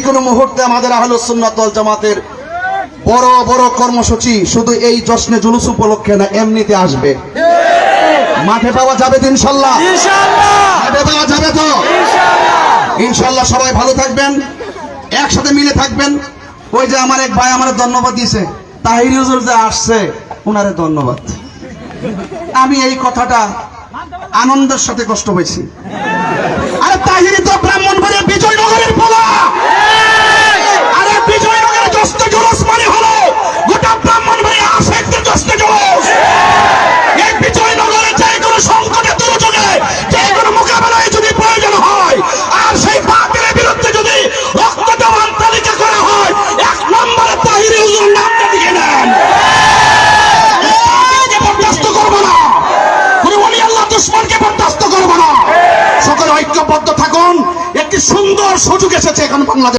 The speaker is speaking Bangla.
কোনো মুহূর্তে আমাদের আহলুস সুন্নাত ওয়াল জামাতের বড় বড় কর্মসূচি শুধু এই জশ্নে জুলুস উপলক্ষে না, এমনিতে আসবে। মাঠে পাওয়া যাবে তো ইনশাআল্লাহ? মাঠে পাওয়া যাবে তো ইনশাআল্লাহ। সবাই ভালো থাকবেন, একসাথে মিলে থাকবেন। ওই যে আমার এক ভাই আমার ধন্যবাদ দিয়েছে, তাহির হুজুর যে আসছে উনারে ধন্যবাদ। আমি এই কথাটা আনন্দের সাথে কষ্ট পেয়েছি। আরে তাহিরি তো ব্রাহ্মণবাড়িয়া বিজয়নগরের পোলা। আরে বিজয়নগরের জশ্নে জুলুস মানে হলো গোটা ব্রাহ্মণবাড়িয়া আশেকদের জশ্নে জুলুস। এই বিজয়নগরে যে কোনো সংকটে দুর্যোগে যে কোনো মোকাবেলায় যদি প্রয়োজন হয় আর সেই বাতিলের বিরুদ্ধে যদি রক্ত দেওয়ার তালিকা করা হয়, 1 নম্বরে তাহিরি হুজুর নামটা লিখে নেন। বরদাস্ত করবো না, কোন ওলি আল্লাহ দুশমনকে বরদাস্ত করবো না। সকলে ঐক্যবদ্ধ থাকুন। একটি সুন্দর সুযোগ এসেছে এখন বাংলাদেশ।